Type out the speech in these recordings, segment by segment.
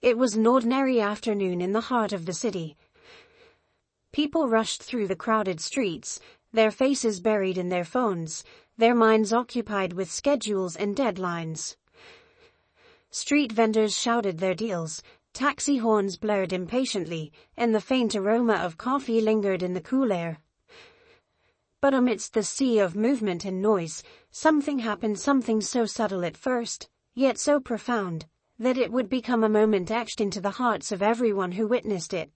It was an ordinary afternoon in the heart of the city. People rushed through the crowded streets, their faces buried in their phones, their minds occupied with schedules and deadlines. Street vendors shouted their deals, taxi horns blared impatiently, and the faint aroma of coffee lingered in the cool air. But amidst the sea of movement and noise, something happened, something so subtle at first, yet so profound, that it would become a moment etched into the hearts of everyone who witnessed it.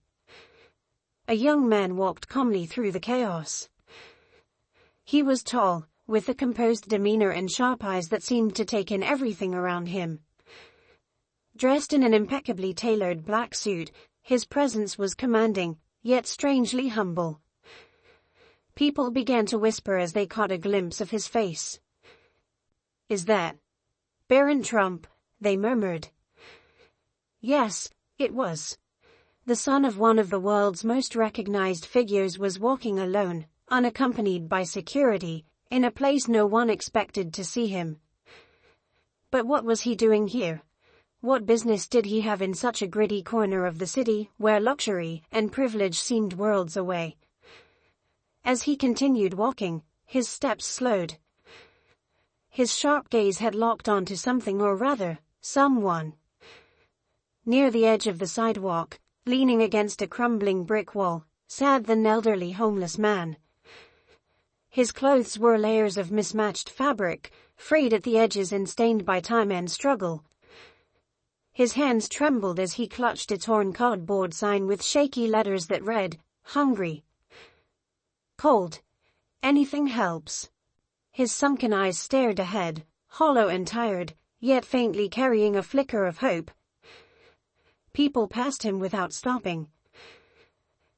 A young man walked calmly through the chaos. He was tall, with a composed demeanor and sharp eyes that seemed to take in everything around him. Dressed in an impeccably tailored black suit, his presence was commanding, yet strangely humble. People began to whisper as they caught a glimpse of his face. "Is that Barron Trump?" they murmured. Yes, it was. The son of one of the world's most recognized figures was walking alone, unaccompanied by security, in a place no one expected to see him. But what was he doing here? What business did he have in such a gritty corner of the city, where luxury and privilege seemed worlds away? As he continued walking, his steps slowed. His sharp gaze had locked onto something, or rather, someone. Near the edge of the sidewalk, leaning against a crumbling brick wall, sat an elderly homeless man. His clothes were layers of mismatched fabric, frayed at the edges and stained by time and struggle. His hands trembled as he clutched a torn cardboard sign with shaky letters that read, "Hungry. Cold. Anything helps." His sunken eyes stared ahead, hollow and tired, yet faintly carrying a flicker of hope. People passed him without stopping.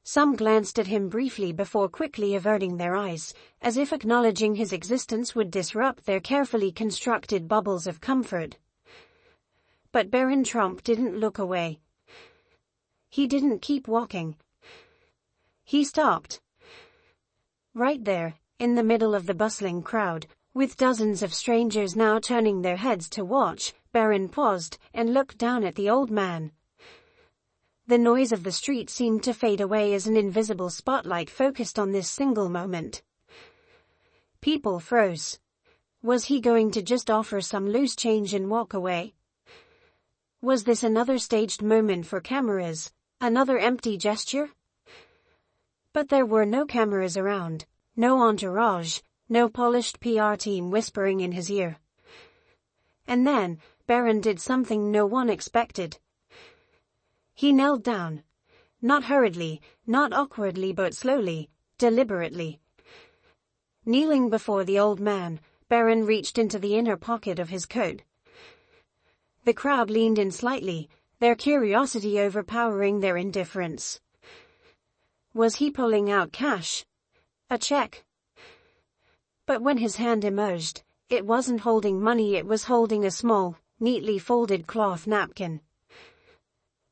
Some glanced at him briefly before quickly averting their eyes, as if acknowledging his existence would disrupt their carefully constructed bubbles of comfort. But Barron Trump didn't look away. He didn't keep walking. He stopped. Right there, in the middle of the bustling crowd, with dozens of strangers now turning their heads to watch, Barron paused and looked down at the old man. The noise of the street seemed to fade away as an invisible spotlight focused on this single moment. People froze. Was he going to just offer some loose change and walk away? Was this another staged moment for cameras, another empty gesture? But there were no cameras around, no entourage, no polished PR team whispering in his ear. And then, Barron did something no one expected. He knelt down. Not hurriedly, not awkwardly, but slowly, deliberately. Kneeling before the old man, Barron reached into the inner pocket of his coat. The crowd leaned in slightly, their curiosity overpowering their indifference. Was he pulling out cash? A check? But when his hand emerged, it wasn't holding money, it was holding a small, neatly folded cloth napkin.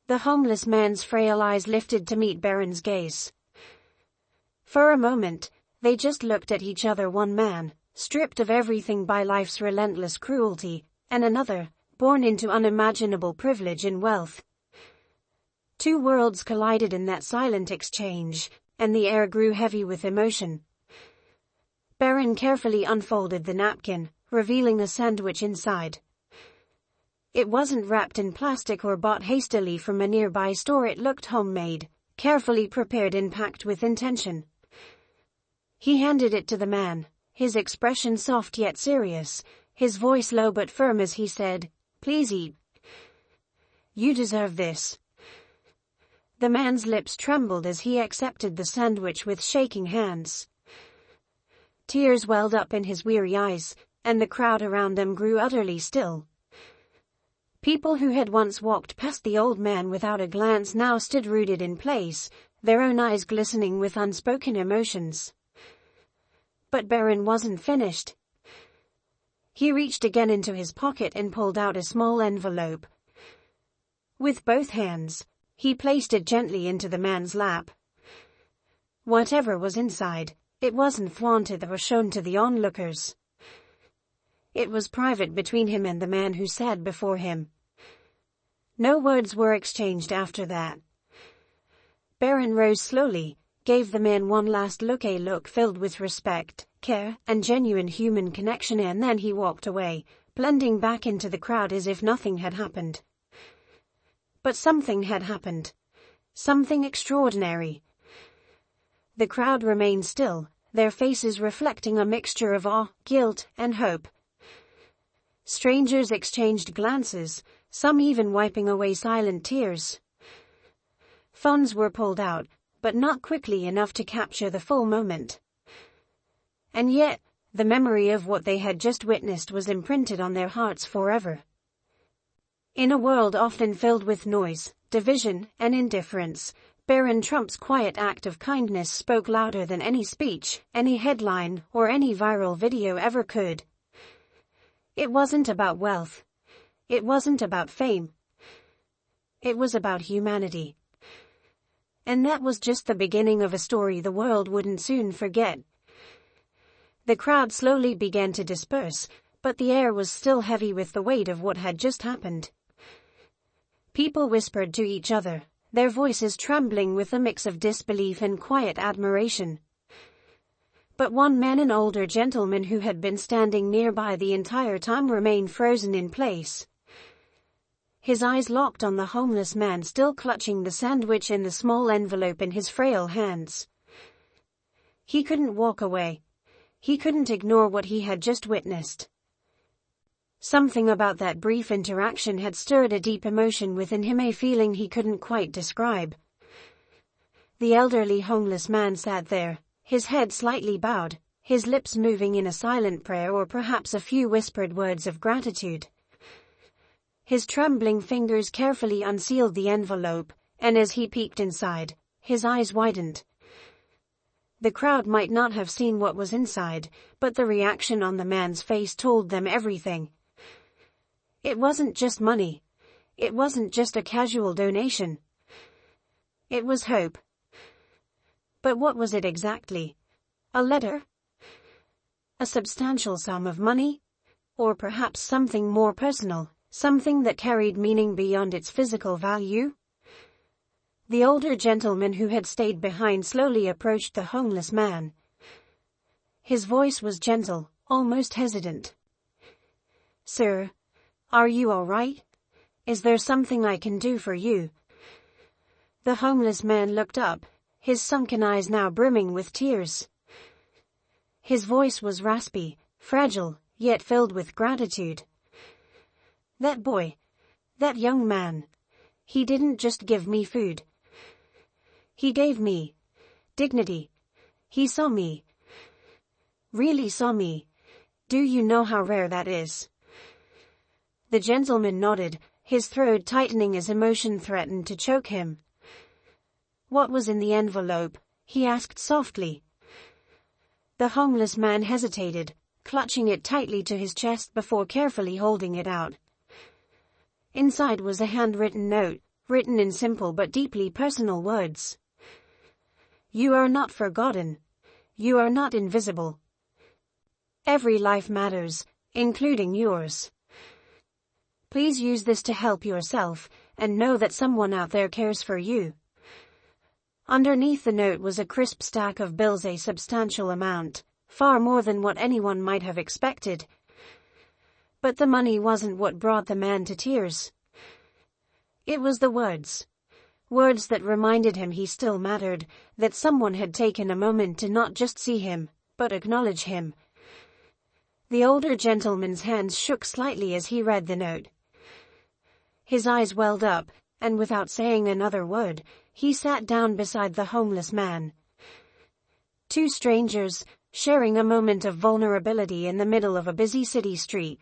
The homeless man's frail eyes lifted to meet Barron's gaze. For a moment, they just looked at each other, one man, stripped of everything by life's relentless cruelty, and another, born into unimaginable privilege and wealth. Two worlds collided in that silent exchange, and the air grew heavy with emotion. Barron carefully unfolded the napkin, revealing a sandwich inside. It wasn't wrapped in plastic or bought hastily from a nearby store. It looked homemade, carefully prepared and packed with intention. He handed it to the man, his expression soft yet serious, his voice low but firm as he said, "Please eat. You deserve this." The man's lips trembled as he accepted the sandwich with shaking hands. Tears welled up in his weary eyes, and the crowd around them grew utterly still. People who had once walked past the old man without a glance now stood rooted in place, their own eyes glistening with unspoken emotions. But Barron wasn't finished. He reached again into his pocket and pulled out a small envelope. With both hands, he placed it gently into the man's lap. Whatever was inside, it wasn't flaunted or shown to the onlookers. It was private between him and the man who sat before him. No words were exchanged after that. Barron rose slowly, gave the man one last look, a look filled with respect, care, and genuine human connection, and then he walked away, blending back into the crowd as if nothing had happened. But something had happened. Something extraordinary. The crowd remained still, their faces reflecting a mixture of awe, guilt, and hope. Strangers exchanged glances, some even wiping away silent tears. Funds were pulled out, but not quickly enough to capture the full moment. And yet, the memory of what they had just witnessed was imprinted on their hearts forever. In a world often filled with noise, division, and indifference, Barron Trump's quiet act of kindness spoke louder than any speech, any headline, or any viral video ever could. It wasn't about wealth. It wasn't about fame. It was about humanity. And that was just the beginning of a story the world wouldn't soon forget. The crowd slowly began to disperse, but the air was still heavy with the weight of what had just happened. People whispered to each other, their voices trembling with a mix of disbelief and quiet admiration. But one man, an older gentleman who had been standing nearby the entire time, remained frozen in place. His eyes locked on the homeless man still clutching the sandwich in the small envelope in his frail hands. He couldn't walk away. He couldn't ignore what he had just witnessed. Something about that brief interaction had stirred a deep emotion within him, a feeling he couldn't quite describe. The elderly homeless man sat there, his head slightly bowed, his lips moving in a silent prayer or perhaps a few whispered words of gratitude. His trembling fingers carefully unsealed the envelope, and as he peeked inside, his eyes widened. The crowd might not have seen what was inside, but the reaction on the man's face told them everything. It wasn't just money. It wasn't just a casual donation. It was hope. But what was it exactly? A letter? A substantial sum of money? Or perhaps something more personal, something that carried meaning beyond its physical value? The older gentleman who had stayed behind slowly approached the homeless man. His voice was gentle, almost hesitant. "Sir, are you all right? Is there something I can do for you?" The homeless man looked up, his sunken eyes now brimming with tears. His voice was raspy, fragile, yet filled with gratitude. "That boy, that young man, he didn't just give me food. He gave me dignity. He saw me. Really saw me. Do you know how rare that is?" The gentleman nodded, his throat tightening as emotion threatened to choke him. "What was in the envelope?" he asked softly. The homeless man hesitated, clutching it tightly to his chest before carefully holding it out. Inside was a handwritten note, written in simple but deeply personal words. "You are not forgotten. You are not invisible. Every life matters, including yours. Please use this to help yourself, and know that someone out there cares for you." Underneath the note was a crisp stack of bills, a substantial amount, far more than what anyone might have expected. But the money wasn't what brought the man to tears. It was the words. Words that reminded him he still mattered, that someone had taken a moment to not just see him, but acknowledge him. The older gentleman's hands shook slightly as he read the note. His eyes welled up, and without saying another word, he sat down beside the homeless man. Two strangers, sharing a moment of vulnerability in the middle of a busy city street.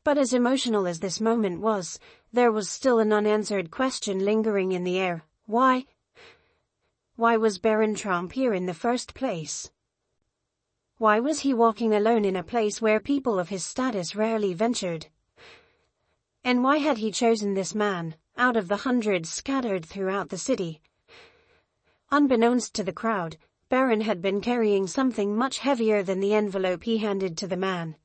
But as emotional as this moment was, there was still an unanswered question lingering in the air. Why? Why was Barron Trump here in the first place? Why was he walking alone in a place where people of his status rarely ventured? And why had he chosen this man, out of the hundreds scattered throughout the city? Unbeknownst to the crowd, Barron had been carrying something much heavier than the envelope he handed to the man.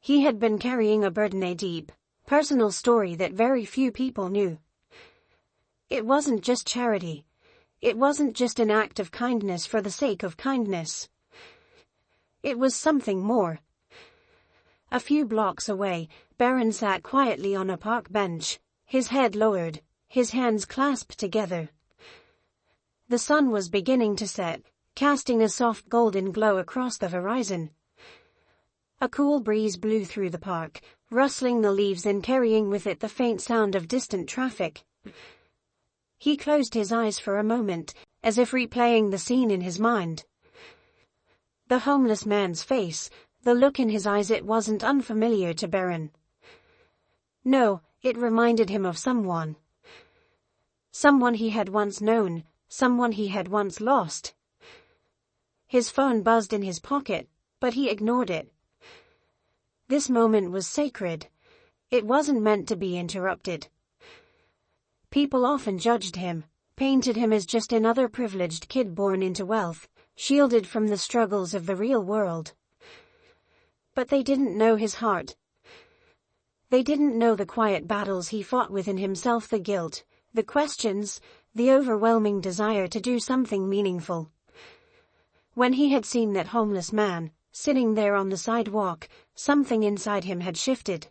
He had been carrying a burden, a deep, personal story that very few people knew. It wasn't just charity. It wasn't just an act of kindness for the sake of kindness. It was something more. A few blocks away, Barron sat quietly on a park bench, his head lowered, his hands clasped together. The sun was beginning to set, casting a soft golden glow across the horizon. A cool breeze blew through the park, rustling the leaves and carrying with it the faint sound of distant traffic. He closed his eyes for a moment, as if replaying the scene in his mind. The homeless man's face, the look in his eyes, it wasn't unfamiliar to Barron. No, it reminded him of someone. Someone he had once known, someone he had once lost. His phone buzzed in his pocket, but he ignored it. This moment was sacred. It wasn't meant to be interrupted. People often judged him, painted him as just another privileged kid born into wealth, shielded from the struggles of the real world. But they didn't know his heart. They didn't know the quiet battles he fought within himself, the guilt, the questions, the overwhelming desire to do something meaningful. When he had seen that homeless man, sitting there on the sidewalk, something inside him had shifted.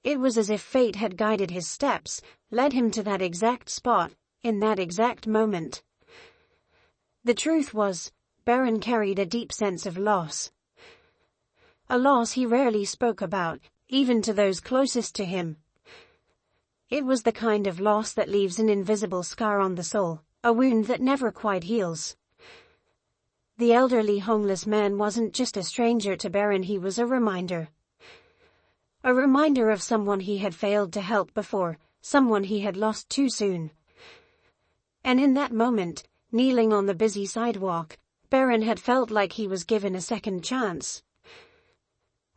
It was as if fate had guided his steps, led him to that exact spot, in that exact moment. The truth was, Barron carried a deep sense of loss. A loss he rarely spoke about, even to those closest to him. It was the kind of loss that leaves an invisible scar on the soul, a wound that never quite heals. The elderly homeless man wasn't just a stranger to Barron, he was a reminder. A reminder of someone he had failed to help before, someone he had lost too soon. And in that moment, kneeling on the busy sidewalk, Barron had felt like he was given a second chance.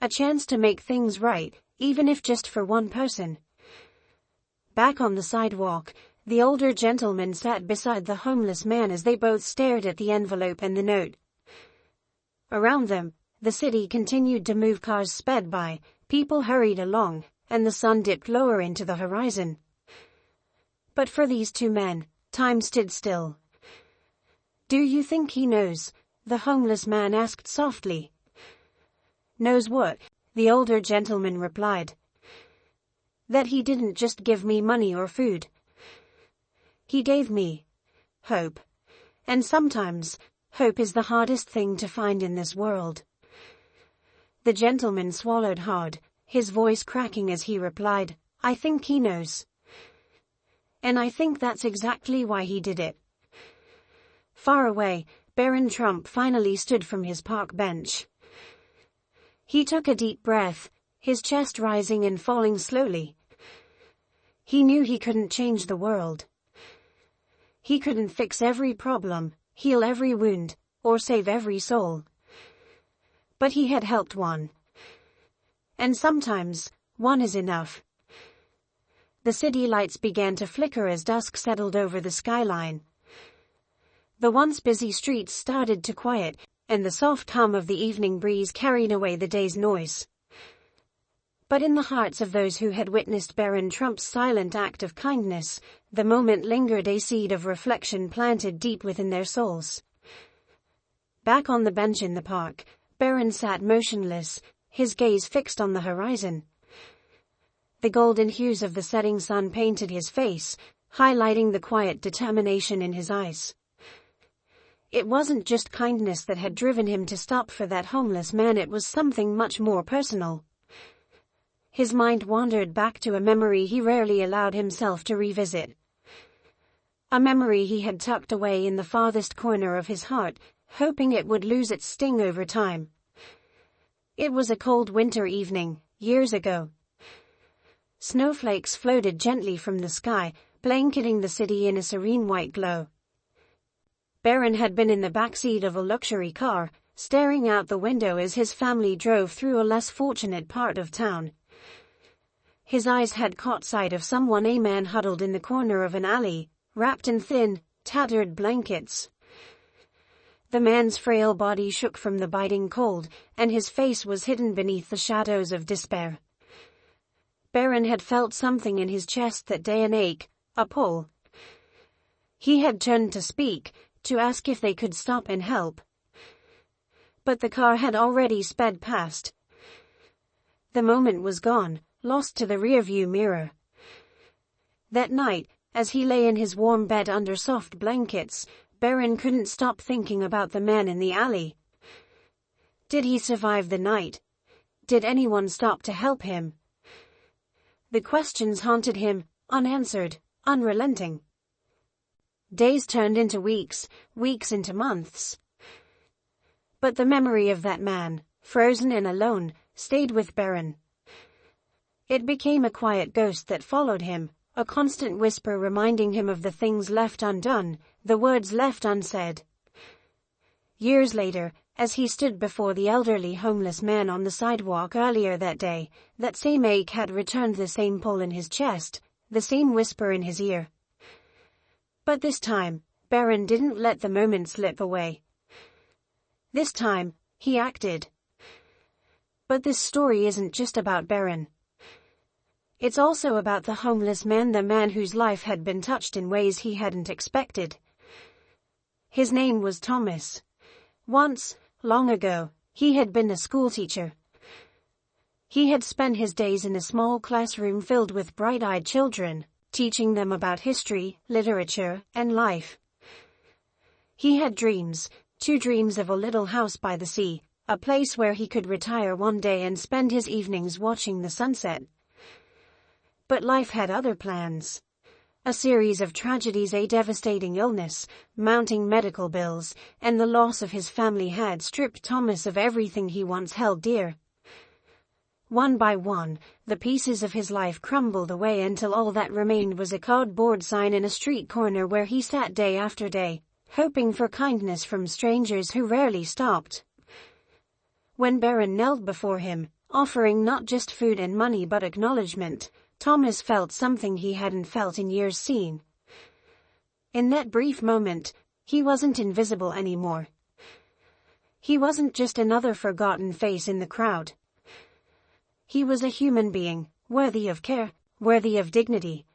A chance to make things right, even if just for one person. Back on the sidewalk, the older gentleman sat beside the homeless man as they both stared at the envelope and the note. Around them, the city continued to move, cars sped by, people hurried along, and the sun dipped lower into the horizon. But for these two men, time stood still. "Do you think he knows?" the homeless man asked softly. "Knows what?" the older gentleman replied. "That he didn't just give me money or food. He gave me hope. And sometimes, hope is the hardest thing to find in this world." The gentleman swallowed hard, his voice cracking as he replied, "I think he knows. And I think that's exactly why he did it." Far away, Barron Trump finally stood from his park bench. He took a deep breath, his chest rising and falling slowly. He knew he couldn't change the world. He couldn't fix every problem, heal every wound, or save every soul. But he had helped one. And sometimes, one is enough. The city lights began to flicker as dusk settled over the skyline. The once busy streets started to quiet, and the soft hum of the evening breeze carried away the day's noise. But in the hearts of those who had witnessed Barron Trump's silent act of kindness, the moment lingered, a seed of reflection planted deep within their souls. Back on the bench in the park, Barron sat motionless, his gaze fixed on the horizon. The golden hues of the setting sun painted his face, highlighting the quiet determination in his eyes. It wasn't just kindness that had driven him to stop for that homeless man, it was something much more personal. His mind wandered back to a memory he rarely allowed himself to revisit. A memory he had tucked away in the farthest corner of his heart, hoping it would lose its sting over time. It was a cold winter evening, years ago. Snowflakes floated gently from the sky, blanketing the city in a serene white glow. Barron had been in the backseat of a luxury car, staring out the window as his family drove through a less fortunate part of town. His eyes had caught sight of someone, a man huddled in the corner of an alley, wrapped in thin, tattered blankets. The man's frail body shook from the biting cold, and his face was hidden beneath the shadows of despair. Barron had felt something in his chest that day, an ache, a pull. He had turned to speak, to ask if they could stop and help. But the car had already sped past. The moment was gone, lost to the rearview mirror. That night, as he lay in his warm bed under soft blankets, Barron couldn't stop thinking about the man in the alley. Did he survive the night? Did anyone stop to help him? The questions haunted him, unanswered, unrelenting. Days turned into weeks, weeks into months. But the memory of that man, frozen and alone, stayed with Barron. It became a quiet ghost that followed him, a constant whisper reminding him of the things left undone, the words left unsaid. Years later, as he stood before the elderly homeless man on the sidewalk earlier that day, that same ache had returned, the same pull in his chest, the same whisper in his ear. But this time, Barron didn't let the moment slip away. This time, he acted. But this story isn't just about Barron. It's also about the homeless man, the man whose life had been touched in ways he hadn't expected. His name was Thomas. Once, long ago, he had been a schoolteacher. He had spent his days in a small classroom filled with bright-eyed children, teaching them about history, literature, and life. He had dreams, 2 dreams of a little house by the sea, a place where he could retire one day and spend his evenings watching the sunset. But life had other plans. A series of tragedies, a devastating illness, mounting medical bills, and the loss of his family had stripped Thomas of everything he once held dear. One by one, the pieces of his life crumbled away until all that remained was a cardboard sign in a street corner where he sat day after day, hoping for kindness from strangers who rarely stopped. When Barron knelt before him, offering not just food and money but acknowledgement, Thomas felt something he hadn't felt in years. Seen. In that brief moment, he wasn't invisible anymore. He wasn't just another forgotten face in the crowd. He was a human being, worthy of care, worthy of dignity.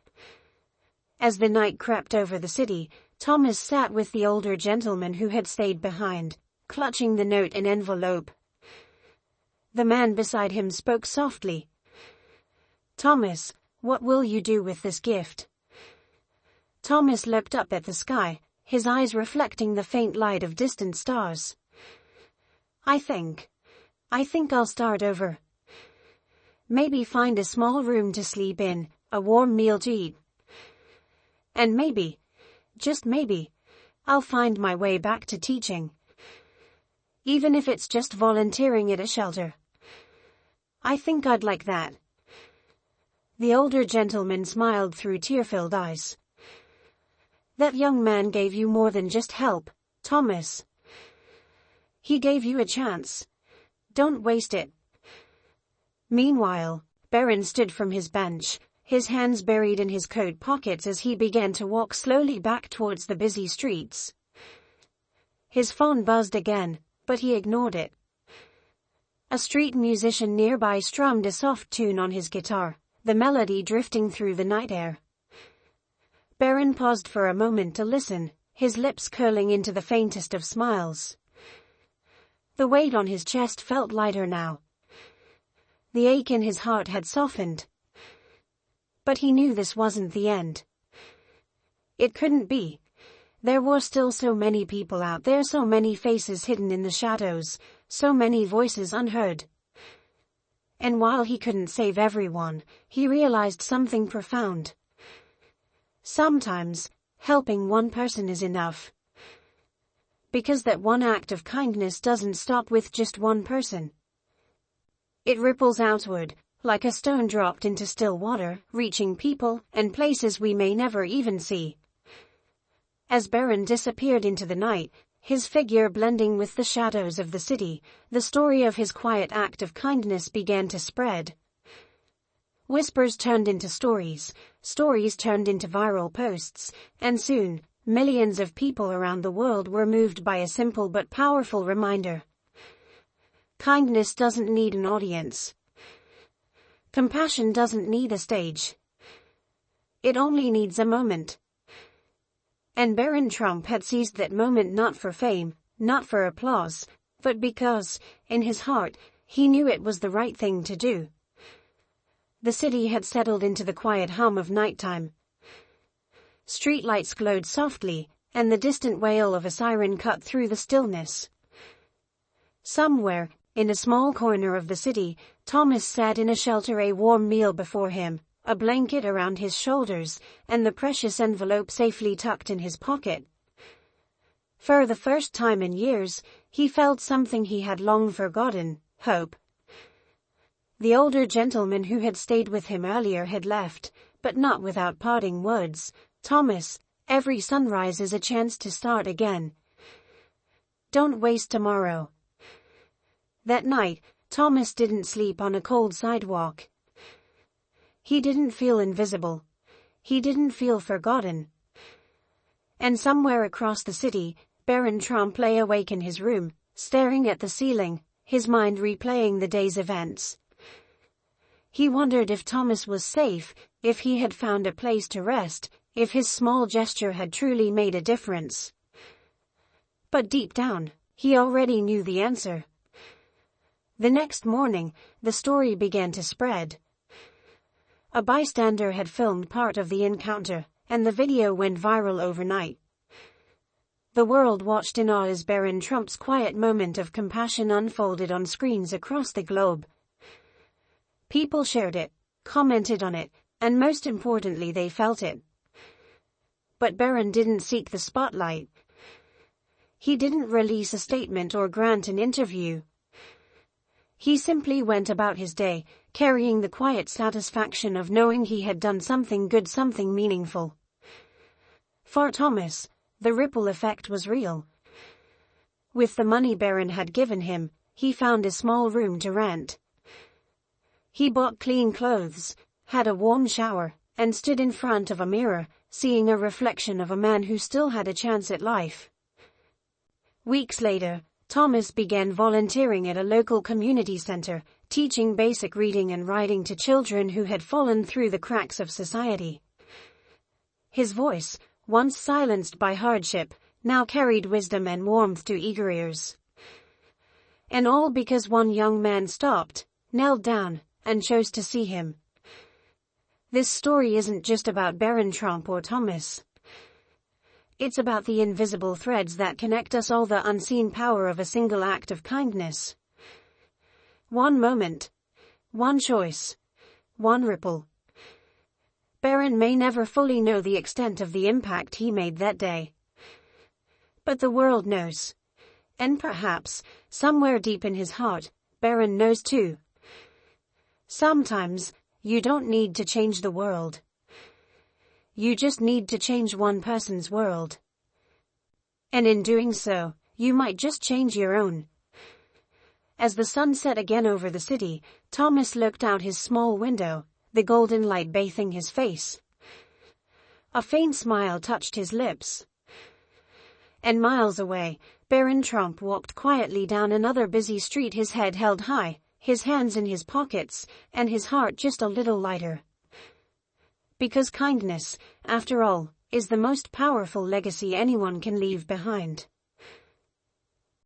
As the night crept over the city, Thomas sat with the older gentleman who had stayed behind, clutching the note and envelope. The man beside him spoke softly. "Thomas, what will you do with this gift?" Thomas looked up at the sky, his eyes reflecting the faint light of distant stars. I think I'll start over. Maybe find a small room to sleep in, a warm meal to eat. And maybe, just maybe, I'll find my way back to teaching. Even if it's just volunteering at a shelter. I think I'd like that." The older gentleman smiled through tear-filled eyes. "That young man gave you more than just help, Thomas. He gave you a chance. Don't waste it." Meanwhile, Barron stood from his bench, his hands buried in his coat pockets as he began to walk slowly back towards the busy streets. His phone buzzed again, but he ignored it. A street musician nearby strummed a soft tune on his guitar, the melody drifting through the night air. Barron paused for a moment to listen, his lips curling into the faintest of smiles. The weight on his chest felt lighter now. The ache in his heart had softened. But he knew this wasn't the end. It couldn't be. There were still so many people out there, so many faces hidden in the shadows, so many voices unheard. And while he couldn't save everyone, he realized something profound. Sometimes, helping one person is enough. Because that one act of kindness doesn't stop with just one person. It ripples outward, like a stone dropped into still water, reaching people and places we may never even see. As Barron disappeared into the night, his figure blending with the shadows of the city, the story of his quiet act of kindness began to spread. Whispers turned into stories, stories turned into viral posts, and soon, millions of people around the world were moved by a simple but powerful reminder. Kindness doesn't need an audience. Compassion doesn't need a stage. It only needs a moment. And Barron Trump had seized that moment not for fame, not for applause, but because, in his heart, he knew it was the right thing to do. The city had settled into the quiet hum of nighttime. Streetlights glowed softly, and the distant wail of a siren cut through the stillness. Somewhere, in a small corner of the city, Thomas sat in a shelter, a warm meal before him, a blanket around his shoulders, and the precious envelope safely tucked in his pocket. For the first time in years, he felt something he had long forgotten: hope. The older gentleman who had stayed with him earlier had left, but not without parting words. "Thomas, every sunrise is a chance to start again. Don't waste tomorrow." That night, Thomas didn't sleep on a cold sidewalk. He didn't feel invisible. He didn't feel forgotten. And somewhere across the city, Barron Trump lay awake in his room, staring at the ceiling, his mind replaying the day's events. He wondered if Thomas was safe, if he had found a place to rest, if his small gesture had truly made a difference. But deep down, he already knew the answer. The next morning, the story began to spread. A bystander had filmed part of the encounter, and the video went viral overnight. The world watched in awe as Barron Trump's quiet moment of compassion unfolded on screens across the globe. People shared it, commented on it, and most importantly, they felt it. But Barron didn't seek the spotlight. He didn't release a statement or grant an interview. He simply went about his day, carrying the quiet satisfaction of knowing he had done something good, something meaningful. For Thomas, the ripple effect was real. With the money Barron had given him, he found a small room to rent. He bought clean clothes, had a warm shower, and stood in front of a mirror, seeing a reflection of a man who still had a chance at life. Weeks later, Thomas began volunteering at a local community center, teaching basic reading and writing to children who had fallen through the cracks of society. His voice, once silenced by hardship, now carried wisdom and warmth to eager ears. And all because one young man stopped, knelt down, and chose to see him. This story isn't just about Barron Trump or Thomas. It's about the invisible threads that connect us all, the unseen power of a single act of kindness. One moment, one choice, one ripple. Barron may never fully know the extent of the impact he made that day. But the world knows. And perhaps, somewhere deep in his heart, Barron knows too. Sometimes, you don't need to change the world. You just need to change one person's world. And in doing so, you might just change your own. As the sun set again over the city, Thomas looked out his small window, the golden light bathing his face. A faint smile touched his lips. And miles away, Barron Trump walked quietly down another busy street, his head held high, his hands in his pockets, and his heart just a little lighter. Because kindness, after all, is the most powerful legacy anyone can leave behind.